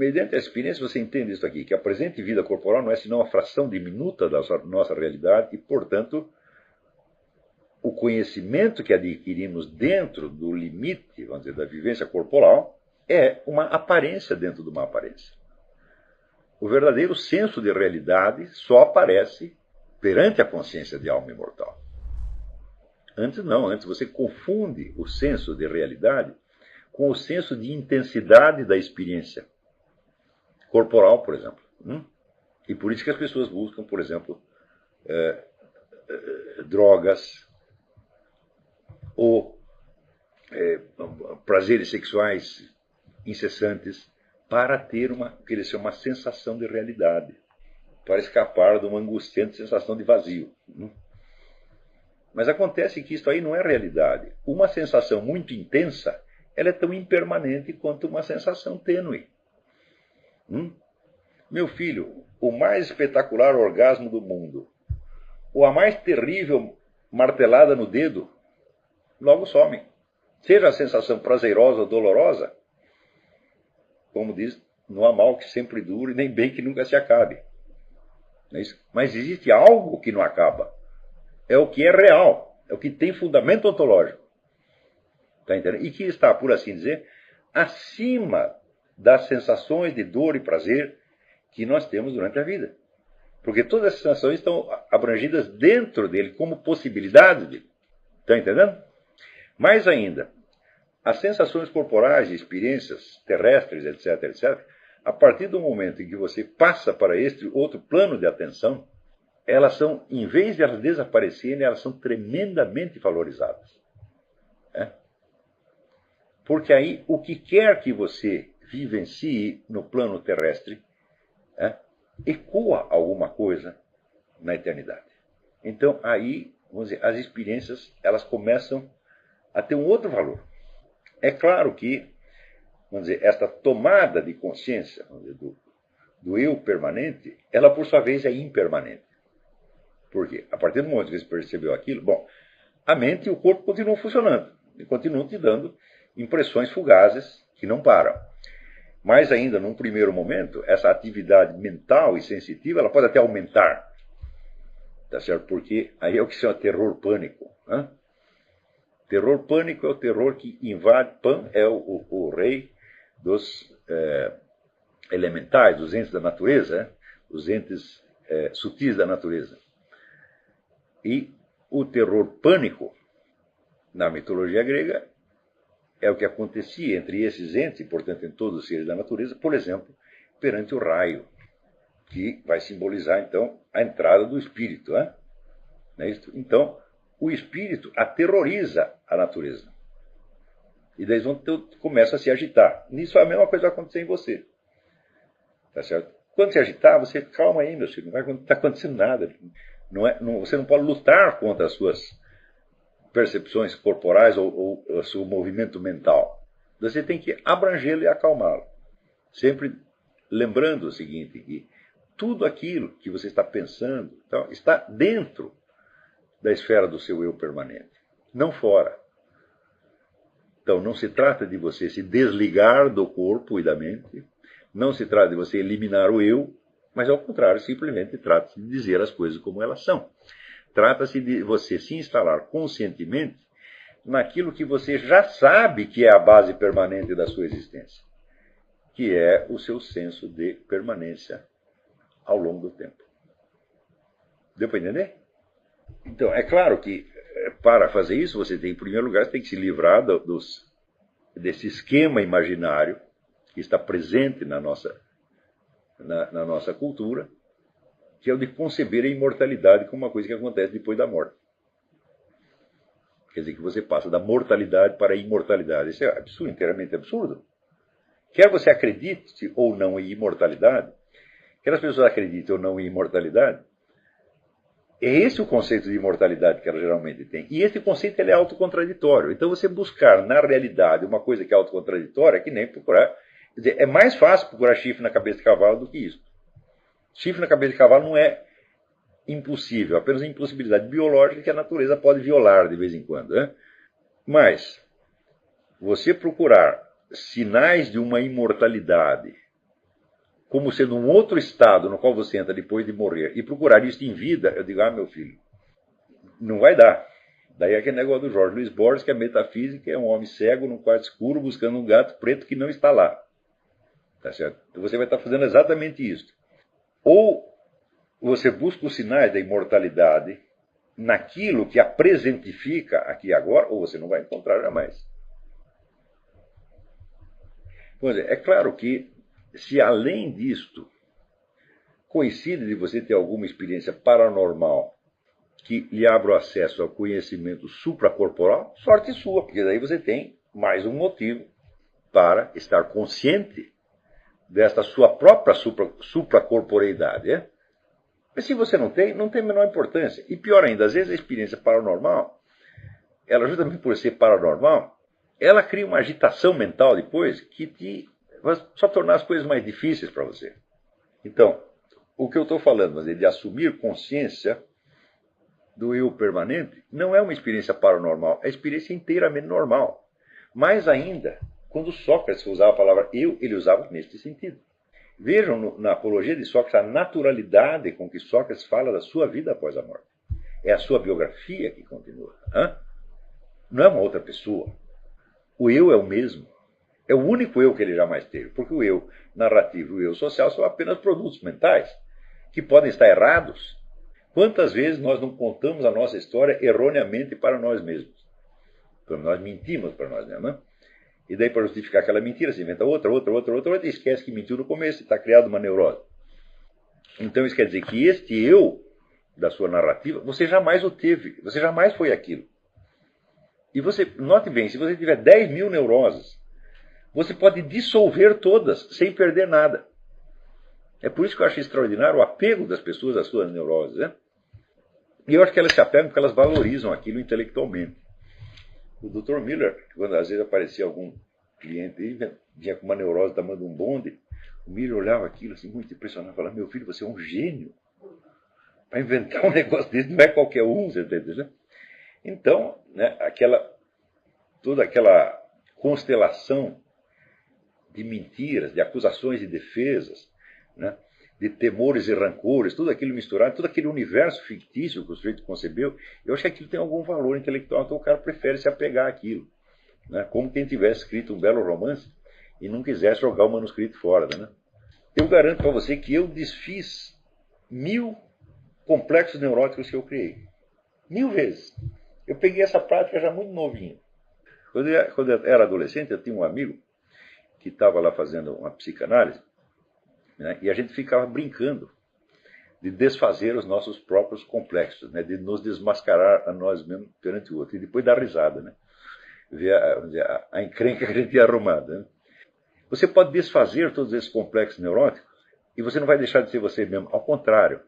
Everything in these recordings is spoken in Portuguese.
mediante a experiência você entende isso aqui, que a presente vida corporal não é senão uma fração diminuta da nossa realidade e, portanto, o conhecimento que adquirimos dentro do limite, vamos dizer, da vivência corporal é uma aparência dentro de uma aparência. O verdadeiro senso de realidade só aparece perante a consciência de alma imortal. Antes não, antes você confunde o senso de realidade com o senso de intensidade da experiência corporal, por exemplo. E por isso que as pessoas buscam, por exemplo, drogas ou prazeres sexuais incessantes para ter uma sensação de realidade, para escapar de uma angustiante sensação de vazio. Mas acontece que isso aí não é realidade. Uma sensação muito intensa, ela é tão impermanente quanto uma sensação tênue. Meu filho, o mais espetacular orgasmo do mundo, ou a mais terrível martelada no dedo, logo some. Seja a sensação prazerosa ou dolorosa, como diz, não há mal que sempre dure, nem bem que nunca se acabe. Não é isso? Mas existe algo que não acaba. É o que é real, é o que tem fundamento ontológico. Tá entendendo? E que está, por assim dizer, acima das sensações de dor e prazer que nós temos durante a vida. Porque todas essas sensações estão abrangidas dentro dele, como possibilidade dele. Está entendendo? Mais ainda, as sensações corporais e experiências terrestres, etc., etc., a partir do momento em que você passa para este outro plano de atenção, elas são, em vez de elas desaparecerem, elas são tremendamente valorizadas. Porque aí, o que quer que você vivencie no plano terrestre, ecoa alguma coisa na eternidade. Então, aí, vamos dizer, as experiências, elas começam a ter um outro valor. É claro que, vamos dizer, esta tomada de consciência, vamos dizer, do eu permanente, ela, por sua vez, é impermanente. Por quê? A partir do momento que você percebeu aquilo, bom, a mente e o corpo continuam funcionando, e continuam te dando impressões fugazes que não param. Mas ainda, num primeiro momento, essa atividade mental e sensitiva, ela pode até aumentar. Tá certo? Porque aí é o que se chama terror pânico. Terror pânico é o terror que invade. Pan é o rei dos elementais, dos entes da natureza, os entes sutis da natureza. E o terror pânico, na mitologia grega, é o que acontecia entre esses entes, e portanto em todos os seres da natureza, por exemplo, perante o raio, que vai simbolizar então a entrada do espírito. Não é isso? Então, o espírito aterroriza a natureza. E daí começa a se agitar. Nisso a mesma coisa vai acontecer em você. Tá certo? Quando se agitar, você calma aí, meu filho, não vai estar acontecendo nada. Você não pode lutar contra as suas percepções corporais ou o seu movimento mental. Você tem que abrangê-lo e acalmá-lo. Sempre lembrando o seguinte, que tudo aquilo que você está pensando então, está dentro da esfera do seu eu permanente, não fora. Então, não se trata de você se desligar do corpo e da mente, não se trata de você eliminar o eu, mas, ao contrário, simplesmente trata-se de dizer as coisas como elas são. Trata-se de você se instalar conscientemente naquilo que você já sabe que é a base permanente da sua existência, que é o seu senso de permanência ao longo do tempo. Deu para entender? Então, é claro que, para fazer isso, você tem, em primeiro lugar, você tem que se livrar desse esquema imaginário que está presente na nossa cultura, que é o de conceber a imortalidade como uma coisa que acontece depois da morte. Quer dizer, que você passa da mortalidade para a imortalidade. Isso é absurdo, inteiramente absurdo. Quer você acredite ou não em imortalidade, quer as pessoas acreditem ou não em imortalidade, é esse o conceito de imortalidade que elas geralmente têm. E esse conceito ele é autocontraditório. Então, você buscar na realidade uma coisa que é autocontraditória é que nem procurar. Quer dizer, é mais fácil procurar chifre na cabeça de cavalo do que isso. Chifre na cabeça de cavalo não é impossível, apenas uma impossibilidade biológica que a natureza pode violar de vez em quando. Mas, você procurar sinais de uma imortalidade como sendo um outro estado no qual você entra depois de morrer, e procurar isso em vida, eu digo, meu filho, não vai dar. Daí é aquele negócio do Jorge Luiz Borges, que a metafísica é um homem cego num quarto escuro buscando um gato preto que não está lá. Tá certo? Então você vai estar fazendo exatamente isso. Ou você busca os sinais da imortalidade naquilo que a presentifica aqui e agora, ou você não vai encontrar jamais. Pois é claro que, se além disto coincide de você ter alguma experiência paranormal que lhe abra o acesso ao conhecimento supracorporal, sorte sua, porque daí você tem mais um motivo para estar consciente desta sua própria supracorporeidade. Mas se você não tem a menor importância. E pior ainda, às vezes a experiência paranormal, ela justamente por ser paranormal, ela cria uma agitação mental depois que vai só tornar as coisas mais difíceis para você. Então, o que eu estou falando de assumir consciência do eu permanente não é uma experiência paranormal, é uma experiência inteiramente normal. Mais ainda, quando Sócrates usava a palavra eu, ele usava neste sentido. Vejam na apologia de Sócrates a naturalidade com que Sócrates fala da sua vida após a morte. É a sua biografia que continua. Não é uma outra pessoa. O eu é o mesmo. É o único eu que ele jamais teve, porque o eu narrativo e o eu social são apenas produtos mentais que podem estar errados. Quantas vezes nós não contamos a nossa história erroneamente para nós mesmos? Quando nós mentimos para nós mesmos, né? E daí, para justificar aquela mentira, se inventa outra, e esquece que mentiu no começo e está criado uma neurose. Então isso quer dizer que este eu da sua narrativa, você jamais o teve, você jamais foi aquilo. E você, note bem, se você tiver 10 mil neuroses, você pode dissolver todas sem perder nada. É por isso que eu acho extraordinário o apego das pessoas às suas neuroses, né? E eu acho que elas se apegam porque elas valorizam aquilo intelectualmente. O Dr. Miller, quando às vezes aparecia algum cliente e vinha com uma neurose tamanho de um bonde, o Miller olhava aquilo assim, muito impressionado, e falava, meu filho, você é um gênio. Para inventar um negócio desse, não é qualquer um, você está entendendo? Então, né, toda aquela constelação de mentiras, de acusações e defesas, né, de temores e rancores, tudo aquilo misturado, todo aquele universo fictício que o sujeito concebeu, eu acho que aquilo tem algum valor intelectual, então o cara prefere se apegar àquilo. Né, como quem tivesse escrito um belo romance e não quisesse jogar o manuscrito fora. Né? Eu garanto para você que eu desfiz 1000 complexos neuróticos que eu criei. 1000 vezes. Eu peguei essa prática já muito novinho. Quando eu era adolescente, eu tinha um amigo que estava lá fazendo uma psicanálise, né, e a gente ficava brincando de desfazer os nossos próprios complexos, né, de nos desmascarar a nós mesmos perante o outro, e depois dar risada, né, ver a encrenca que a gente ia arrumada. Né. Você pode desfazer todos esses complexos neuróticos e você não vai deixar de ser você mesmo. Ao contrário,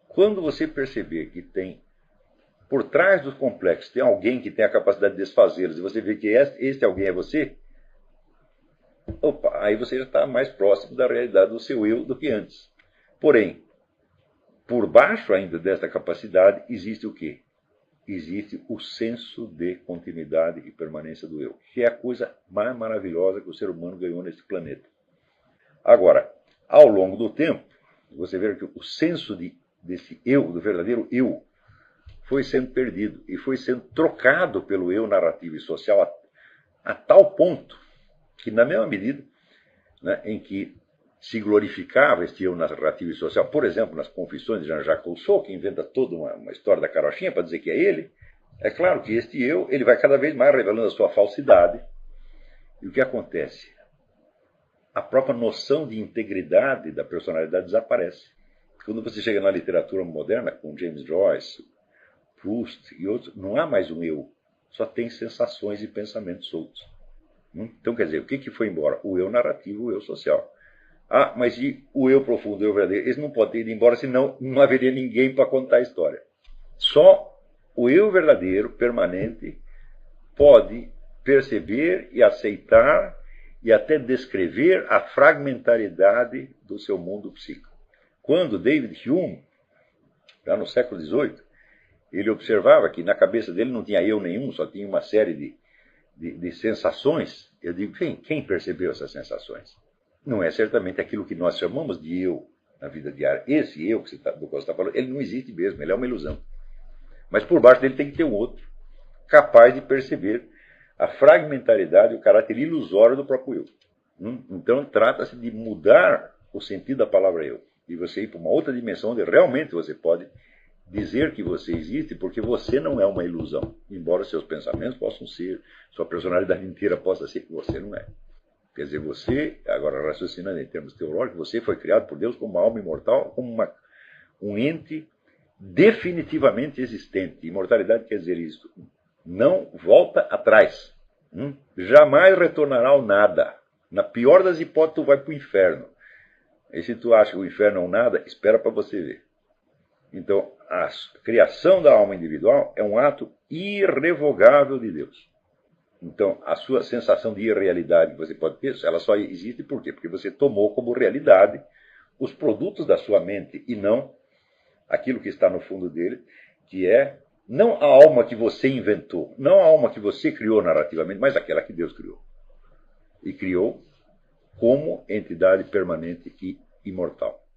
quando você perceber que tem, por trás dos complexos, tem alguém que tem a capacidade de desfazê-los, e você vê que este alguém é você, aí você já está mais próximo da realidade do seu eu do que antes. Porém, por baixo ainda desta capacidade, existe o quê? Existe o senso de continuidade e permanência do eu, que é a coisa mais maravilhosa que o ser humano ganhou nesse planeta. Agora, ao longo do tempo, você vê que o senso desse eu, do verdadeiro eu, foi sendo perdido e foi sendo trocado pelo eu narrativo e social a tal ponto que, na mesma medida, né, em que se glorificava este eu narrativo e social, por exemplo, nas Confissões de Jean-Jacques Rousseau, que inventa toda uma história da carochinha para dizer que é ele, é claro que este eu ele vai cada vez mais revelando a sua falsidade. E o que acontece? A própria noção de integridade da personalidade desaparece. Quando você chega na literatura moderna, com James Joyce, Proust e outros, não há mais um eu, só tem sensações e pensamentos soltos. Então, quer dizer, o que foi embora? O eu narrativo, o eu social. Mas e o eu profundo, o eu verdadeiro? Esse não pode ter ido embora, senão não haveria ninguém para contar a história. Só o eu verdadeiro, permanente, pode perceber e aceitar e até descrever a fragmentariedade do seu mundo psíquico. Quando David Hume, já no século XVIII, ele observava que na cabeça dele não tinha eu nenhum, só tinha uma série de sensações. Eu digo, quem percebeu essas sensações? não é certamente aquilo que nós chamamos de eu na vida diária. Esse eu do qual você está falando, ele não existe mesmo, ele é uma ilusão. Mas por baixo dele tem que ter um outro, capaz de perceber a fragmentaridade, o caráter ilusório do próprio eu. Então trata-se de mudar o sentido da palavra eu, e você ir para uma outra dimensão onde realmente você pode dizer que você existe, porque você não é uma ilusão, embora seus pensamentos possam ser, sua personalidade inteira possa ser, você não é. Quer dizer, você, agora raciocinando em termos teológicos, você foi criado por Deus como uma alma imortal, como um ente definitivamente existente. Imortalidade quer dizer isso. Não volta atrás. Jamais retornará ao nada. Na pior das hipóteses, tu vai para o inferno. E se tu acha que o inferno é um nada, espera para você ver. Então, a criação da alma individual é um ato irrevogável de Deus. Então, a sua sensação de irrealidade que você pode ter, ela só existe por quê? Porque você tomou como realidade os produtos da sua mente e não aquilo que está no fundo dele, que é não a alma que você inventou, não a alma que você criou narrativamente, mas aquela que Deus criou. E criou como entidade permanente e imortal.